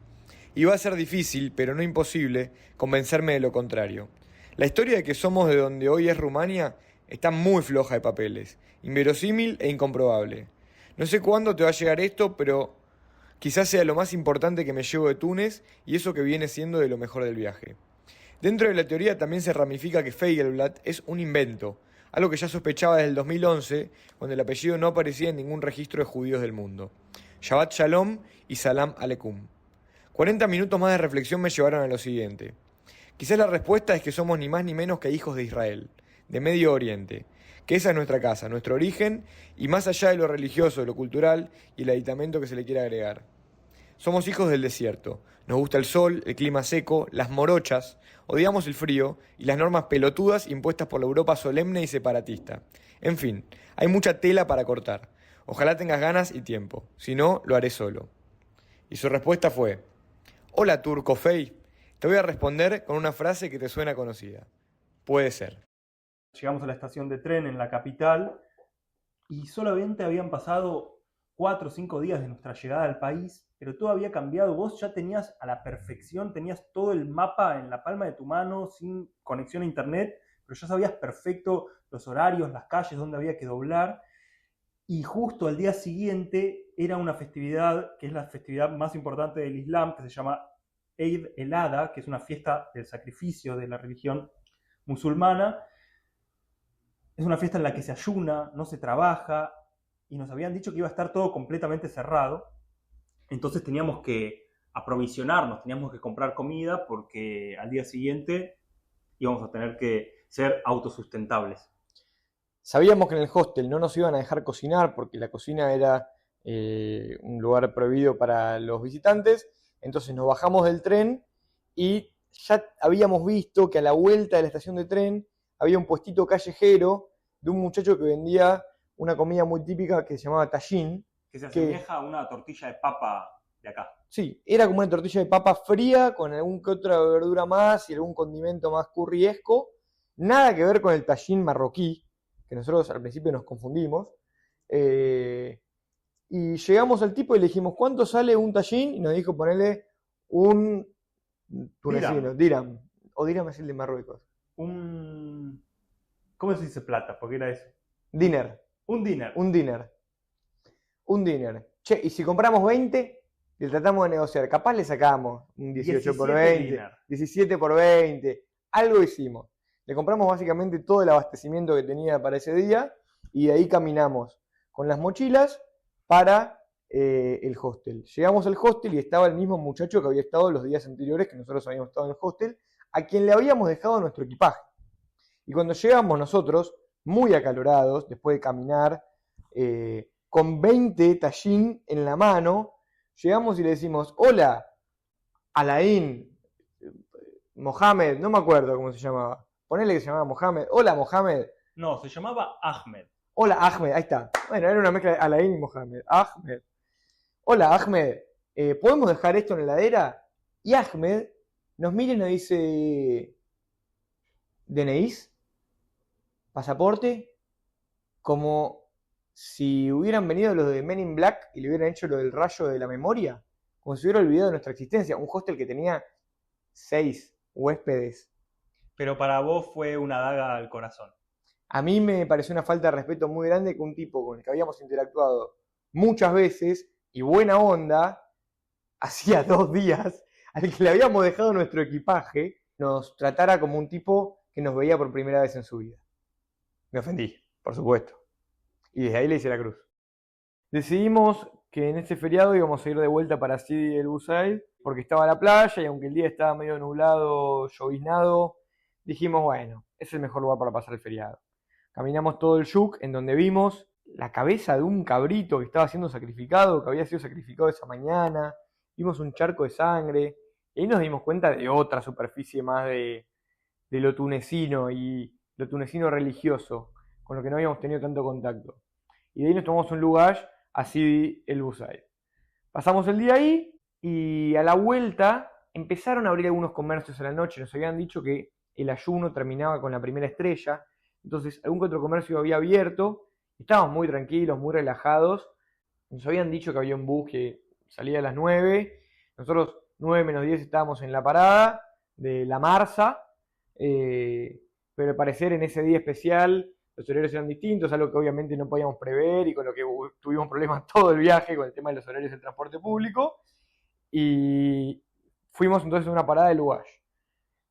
Speaker 2: Y va a ser difícil, pero no imposible, convencerme de lo contrario. La historia de que somos de donde hoy es Rumania está muy floja de papeles, inverosímil e incomprobable. No sé cuándo te va a llegar esto, pero quizás sea lo más importante que me llevo de Túnez y eso que viene siendo de lo mejor del viaje. Dentro de la teoría también se ramifica que Feigelblatt es un invento, algo que ya sospechaba desde el 2011, cuando el apellido no aparecía en ningún registro de judíos del mundo. Shabbat Shalom y Salam Aleikum. 40 minutos más de reflexión me llevaron a lo siguiente. Quizás la respuesta es que somos ni más ni menos que hijos de Israel, de Medio Oriente, que esa es nuestra casa, nuestro origen, y más allá de lo religioso, de lo cultural y el aditamento que se le quiera agregar. Somos hijos del desierto, nos gusta el sol, el clima seco, las morochas, odiamos el frío y las normas pelotudas impuestas por la Europa solemne y separatista. En fin, hay mucha tela para cortar. Ojalá tengas ganas y tiempo, si no, lo haré solo. Y su respuesta fue: hola turco fey, te voy a responder con una frase que te suena conocida. Puede ser.
Speaker 1: Llegamos a la estación de tren en la capital y solamente habían pasado 4 o 5 días de nuestra llegada al país, pero todo había cambiado. Vos ya tenías a la perfección, tenías todo el mapa en la palma de tu mano, sin conexión a internet, pero ya sabías perfecto los horarios, las calles, dónde había que doblar. Y justo al día siguiente era una festividad, que es la festividad más importante del Islam, que se llama Eid el-Adha, que es una fiesta del sacrificio de la religión musulmana. Es una fiesta en la que se ayuna, no se trabaja, y nos habían dicho que iba a estar todo completamente cerrado. Entonces teníamos que aprovisionarnos, teníamos que comprar comida, porque al día siguiente íbamos a tener que ser autosustentables.
Speaker 3: Sabíamos que en el hostel no nos iban a dejar cocinar porque la cocina era un lugar prohibido para los visitantes, entonces nos bajamos del tren y ya habíamos visto que a la vuelta de la estación de tren había un puestito callejero de un muchacho que vendía una comida muy típica que se llamaba tajín.
Speaker 1: Que se asemeja a una tortilla de papa de acá.
Speaker 3: Sí, era como una tortilla de papa fría con algún que otra verdura más y algún condimento más curriesco. Nada que ver con el tajín marroquí, que nosotros al principio nos confundimos. Y llegamos al tipo y le dijimos, ¿cuánto sale un tajín? Y nos dijo, ponele un tunecino, dirham. O dirham es el de Marruecos.
Speaker 1: ¿Cómo se dice plata? Porque era eso.
Speaker 3: Dinar.
Speaker 1: Un dinar.
Speaker 3: Un dinar. Un dinar. Che, y si compramos 20, le tratamos de negociar. Capaz le sacamos un 18 por 20,
Speaker 1: dinar.
Speaker 3: 17 por 20. Algo hicimos. Le compramos básicamente todo el abastecimiento que tenía para ese día y de ahí caminamos con las mochilas para el hostel. Llegamos al hostel y estaba el mismo muchacho que había estado los días anteriores que nosotros habíamos estado en el hostel, a quien le habíamos dejado nuestro equipaje. Y cuando llegamos nosotros, muy acalorados, después de caminar, con 20 tajín en la mano, llegamos y le decimos, hola, Alain, Mohamed, no me acuerdo cómo se llamaba. Ponele que se llamaba Mohamed. Hola, Mohamed.
Speaker 1: No, se llamaba Ahmed.
Speaker 3: Hola, Ahmed. Ahí está. Bueno, era una mezcla de Alain y Mohamed. Ahmed. Hola, Ahmed. ¿Podemos dejar esto en la heladera? Y Ahmed nos mira y nos dice, ¿DNIs? ¿Pasaporte? Como si hubieran venido los de Men in Black y le hubieran hecho lo del rayo de la memoria. Como si hubiera olvidado nuestra existencia. Un hostel que tenía 6 huéspedes.
Speaker 1: Pero para vos fue una daga al corazón.
Speaker 3: A mí me pareció una falta de respeto muy grande que un tipo con el que habíamos interactuado muchas veces y buena onda, hacía 2 días, al que le habíamos dejado nuestro equipaje, nos tratara como un tipo que nos veía por primera vez en su vida. Me ofendí, por supuesto. Y desde ahí le hice la cruz. Decidimos que en este feriado íbamos a ir de vuelta para Sidi el Busaid, porque estaba la playa y aunque el día estaba medio nublado, lloviznado, dijimos, bueno, es el mejor lugar para pasar el feriado. Caminamos todo el yuk, en donde vimos la cabeza de un cabrito que estaba siendo sacrificado, que había sido sacrificado esa mañana. Vimos un charco de sangre. Y ahí nos dimos cuenta de otra superficie más de lo tunecino y lo tunecino religioso, con lo que no habíamos tenido tanto contacto. Y de ahí nos tomamos un lugar a Sidi el Busaid. Pasamos el día ahí y a la vuelta empezaron a abrir algunos comercios a la noche, nos habían dicho que el ayuno terminaba con la primera estrella, entonces algún que otro comercio había abierto, estábamos muy tranquilos, muy relajados, nos habían dicho que había un bus que salía a las 9, nosotros 9 menos 10 estábamos en la parada de La Marsa, pero al parecer en ese día especial los horarios eran distintos, algo que obviamente no podíamos prever y con lo que tuvimos problemas todo el viaje con el tema de los horarios del transporte público. Y fuimos entonces a una parada de Lugash,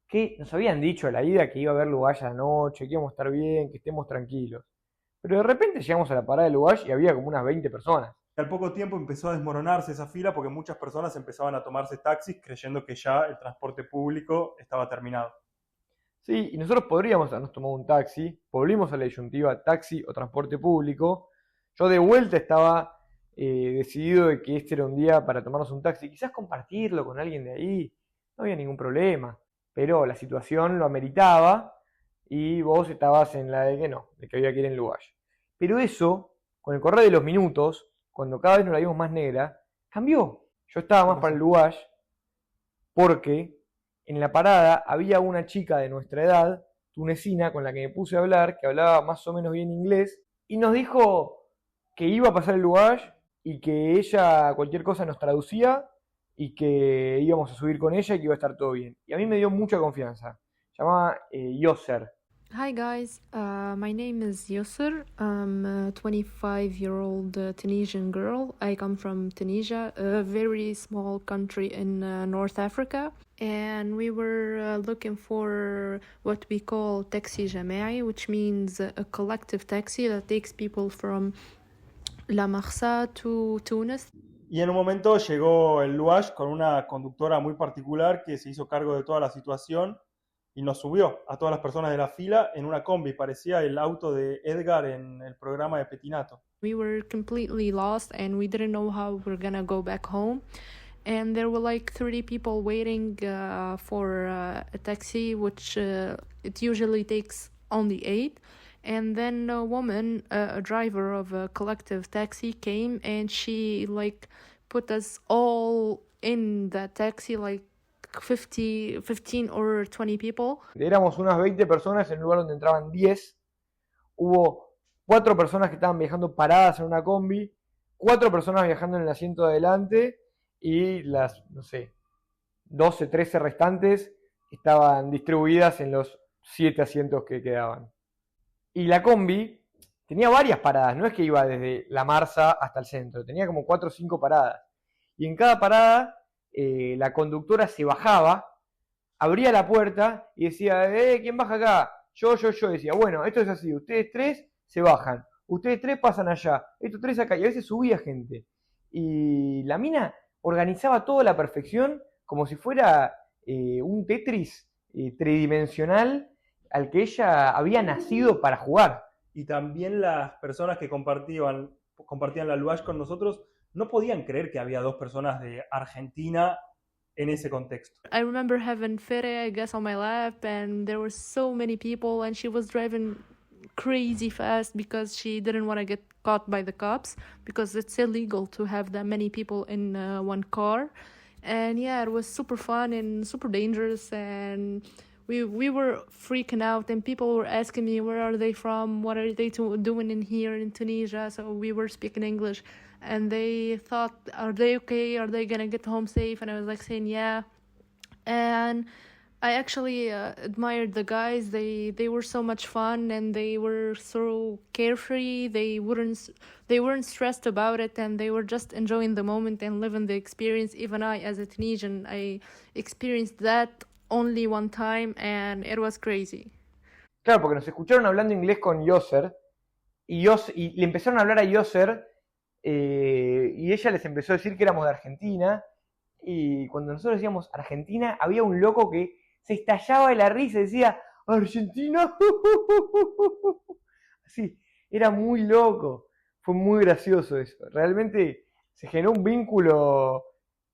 Speaker 3: que nos habían dicho a la ida que iba a haber Lugash a la noche, que íbamos a estar bien, que estemos tranquilos. Pero de repente llegamos a la parada de Lugash y había como unas 20 personas.
Speaker 1: Al poco tiempo empezó a desmoronarse esa fila porque muchas personas empezaban a tomarse taxis creyendo que ya el transporte público estaba terminado.
Speaker 3: Sí, y nosotros podríamos habernos tomado un taxi, volvimos a la disyuntiva taxi o transporte público. Yo de vuelta estaba decidido de que este era un día para tomarnos un taxi, quizás compartirlo con alguien de ahí, no había ningún problema, pero la situación lo ameritaba y vos estabas en la de que no, de que había que ir en Lugash. Pero eso, con el correr de los minutos, cuando cada vez nos la vimos más negra, cambió. Yo estaba más para el Lugash porque en la parada había una chica de nuestra edad, tunecina, con la que me puse a hablar, que hablaba más o menos bien inglés, y nos dijo que iba a pasar el Lugash y que ella cualquier cosa nos traducía y que íbamos a subir con ella y que iba a estar todo bien. Y a mí me dio mucha confianza. Se llamaba Yoser.
Speaker 6: Hi guys, my name is Yusr. I'm a 25-year-old Tunisian girl. I come from Tunisia, a very small country in North Africa. And we were looking for what we call taxi jama'i, which means a collective taxi that takes people from La Marsa to Tunis.
Speaker 1: Y en un momento llegó el Lugash con una conductora muy particular que se hizo cargo de toda la situación y nos subió a todas las personas de la fila en una combi. Parecía el auto de Edgar en el programa de Petinato.
Speaker 6: We were completely lost and we didn't know how we're gonna go back home. And there were like 30 people waiting for a taxi, which it usually takes only 8. And then a woman, a driver of a collective taxi, came and she like put us all in that taxi, like 15 or 20 people.
Speaker 3: Éramos unas 20 personas en un lugar donde entraban 10. Hubo 4 personas que estaban viajando paradas en una combi, 4 personas viajando en el asiento de adelante y las, no sé, 12, 13 restantes estaban distribuidas en los 7 asientos que quedaban. Y la combi tenía varias paradas, no es que iba desde La Marsa hasta el centro, tenía como 4 o 5 paradas. Y en cada parada la conductora se bajaba, abría la puerta y decía, ¿quién baja acá? Yo. Decía, bueno, esto es así, ustedes 3 se bajan, ustedes 3 pasan allá, estos 3 acá. Y a veces subía gente. Y la mina organizaba todo a la perfección, como si fuera un Tetris tridimensional al que ella había nacido para jugar.
Speaker 1: Y también las personas que compartían la Lugash con nosotros no podían creer que había 2 personas de Argentina en ese contexto.
Speaker 6: I remember having Fere, I guess, on my lap, and there were so many people, and she was driving crazy fast because she didn't want to get caught by the cops, because it's illegal to have that many people in one car. And yeah, it was super fun and super dangerous, and we were freaking out, and people were asking me, where are they from, what are they doing in here in Tunisia? So we were speaking English, and they thought, are they okay, are they gonna get home safe? And I was like saying yeah. And I actually admired the guys. They were so much fun, and they were so carefree. They weren't stressed about it, and they were just enjoying the moment and living the experience. Even I, as a Tunisian, I experienced that only one time, and it was crazy.
Speaker 3: Claro, porque nos escucharon hablando inglés con Yoser y le empezaron a hablar a Yoser y ella les empezó a decir que éramos de Argentina, y cuando nosotros decíamos Argentina había un loco que se estallaba de la risa y decía Argentina. Así, era muy loco, fue muy gracioso eso. Realmente se generó un vínculo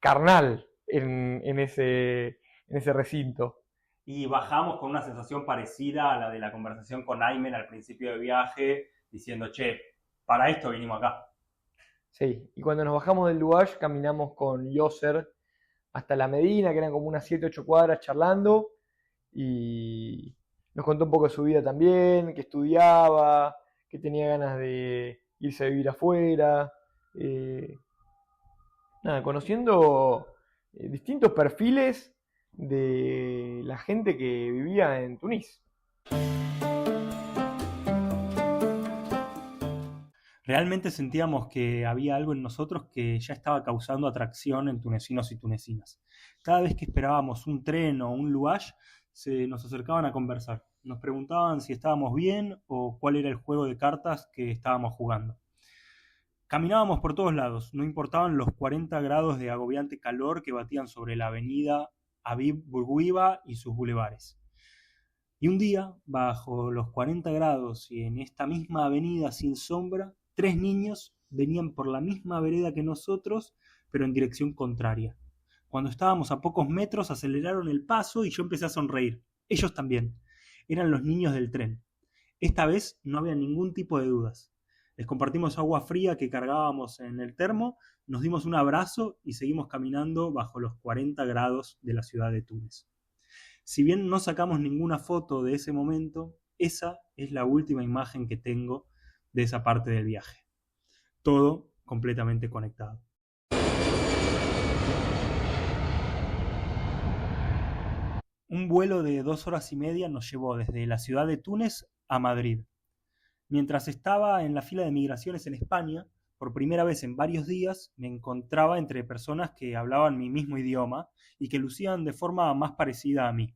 Speaker 3: carnal en ese recinto.
Speaker 1: Y bajamos con una sensación parecida a la de la conversación con Aymen al principio del viaje, diciendo, che, para esto vinimos acá.
Speaker 3: Sí, y cuando nos bajamos del Lugash caminamos con Yoser hasta La Medina, que eran como unas 7, 8 cuadras charlando, y nos contó un poco de su vida también, que estudiaba, que tenía ganas de irse a vivir afuera. Nada, conociendo distintos perfiles de la gente que vivía en Tunís.
Speaker 1: Realmente sentíamos que había algo en nosotros que ya estaba causando atracción en tunecinos y tunecinas. Cada vez que esperábamos un tren o un lugash, se nos acercaban a conversar. Nos preguntaban si estábamos bien o cuál era el juego de cartas que estábamos jugando. Caminábamos por todos lados, no importaban los 40 grados de agobiante calor que batían sobre la avenida Habib Bourguiba y sus bulevares. Y un día, bajo los 40 grados y en esta misma avenida sin sombra, 3 niños venían por la misma vereda que nosotros, pero en dirección contraria. Cuando estábamos a pocos metros, aceleraron el paso y yo empecé a sonreír. Ellos también. Eran los niños del tren. Esta vez no había ningún tipo de dudas. Les compartimos agua fría que cargábamos en el termo, nos dimos un abrazo y seguimos caminando bajo los 40 grados de la ciudad de Túnez. Si bien no sacamos ninguna foto de ese momento, esa es la última imagen que tengo de esa parte del viaje. Todo completamente conectado. Un vuelo de 2 horas y media nos llevó desde la ciudad de Túnez a Madrid. Mientras estaba en la fila de migraciones en España, por primera vez en varios días me encontraba entre personas que hablaban mi mismo idioma y que lucían de forma más parecida a mí.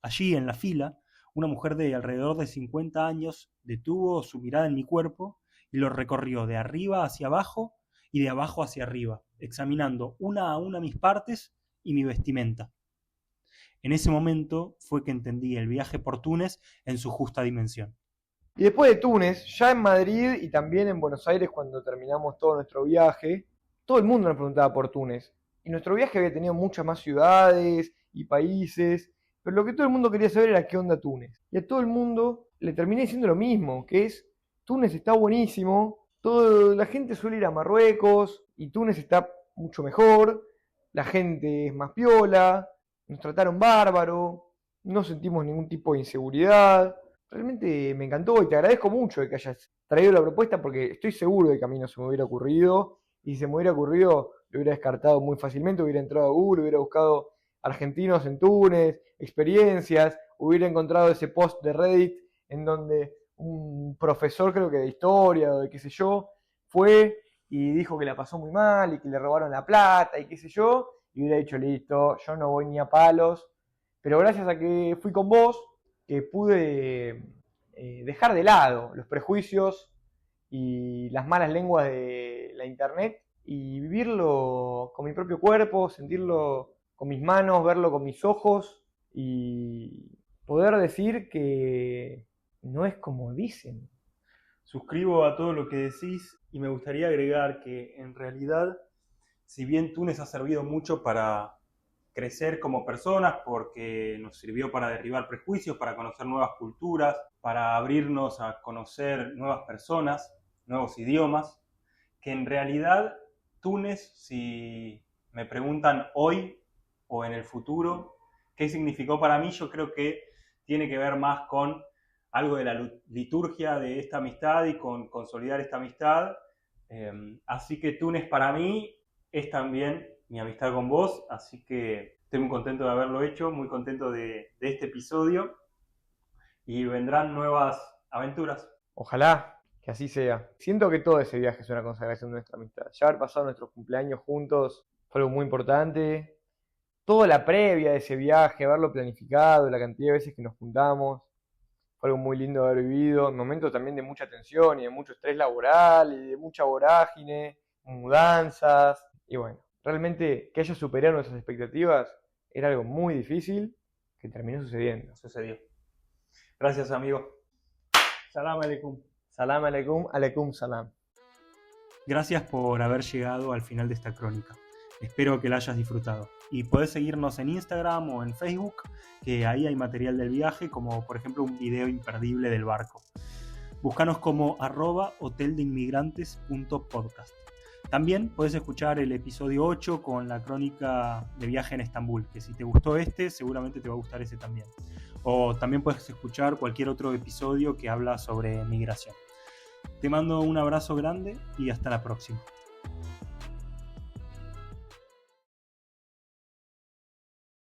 Speaker 1: Allí, en la fila, una mujer de alrededor de 50 años detuvo su mirada en mi cuerpo y lo recorrió de arriba hacia abajo y de abajo hacia arriba, examinando una a una mis partes y mi vestimenta. En ese momento fue que entendí el viaje por Túnez en su justa dimensión.
Speaker 3: Y después de Túnez, ya en Madrid y también en Buenos Aires, cuando terminamos todo nuestro viaje, todo el mundo nos preguntaba por Túnez. Y nuestro viaje había tenido muchas más ciudades y países, pero lo que todo el mundo quería saber era qué onda Túnez. Y a todo el mundo le terminé diciendo lo mismo, que es, Túnez está buenísimo, la gente suele ir a Marruecos y Túnez está mucho mejor, la gente es más piola, nos trataron bárbaro, no sentimos ningún tipo de inseguridad. Realmente me encantó y te agradezco mucho de que hayas traído la propuesta porque estoy seguro de que a mí no se me hubiera ocurrido y si se me hubiera ocurrido lo hubiera descartado muy fácilmente, hubiera entrado a Google, hubiera buscado argentinos en Túnez, experiencias, hubiera encontrado ese post de Reddit en donde un profesor, creo que de historia o de qué sé yo, fue y dijo que la pasó muy mal y que le robaron la plata y qué sé yo, y hubiera dicho, listo, yo no voy ni a palos, pero gracias a que fui con vos, que pude dejar de lado los prejuicios y las malas lenguas de la internet y vivirlo con mi propio cuerpo, sentirlo con mis manos, verlo con mis ojos y poder decir que no es como dicen.
Speaker 1: Suscribo a todo lo que decís y me gustaría agregar que en realidad, si bien Túnez ha servido mucho para crecer como personas, porque nos sirvió para derribar prejuicios, para conocer nuevas culturas, para abrirnos a conocer nuevas personas, nuevos idiomas, que en realidad Túnez, si me preguntan hoy o en el futuro qué significó para mí, yo creo que tiene que ver más con algo de la liturgia de esta amistad y con consolidar esta amistad. Así que Túnez para mí es también mi amistad con vos, así que estoy muy contento de haberlo hecho, muy contento de este episodio y vendrán nuevas aventuras.
Speaker 3: Ojalá que así sea. Siento que todo ese viaje es una consagración de nuestra amistad. Ya haber pasado nuestros cumpleaños juntos fue algo muy importante. Toda la previa de ese viaje, haberlo planificado, la cantidad de veces que nos juntamos, fue algo muy lindo de haber vivido. Momentos también de mucha tensión y de mucho estrés laboral y de mucha vorágine, mudanzas. Y bueno, realmente que haya superado nuestras expectativas era algo muy difícil que terminó sucediendo.
Speaker 1: Sucedió. Gracias, amigo. Salam aleikum.
Speaker 3: Salam aleikum, aleikum salam.
Speaker 1: Gracias por haber llegado al final de esta crónica. Espero que la hayas disfrutado. Y podés seguirnos en Instagram o en Facebook, que ahí hay material del viaje, como por ejemplo un video imperdible del barco. Búscanos como @hoteldeinmigrantes.podcast. También puedes escuchar el episodio 8 con la crónica de viaje en Estambul, que si te gustó este, seguramente te va a gustar ese también. O también puedes escuchar cualquier otro episodio que habla sobre migración. Te mando un abrazo grande y hasta la próxima.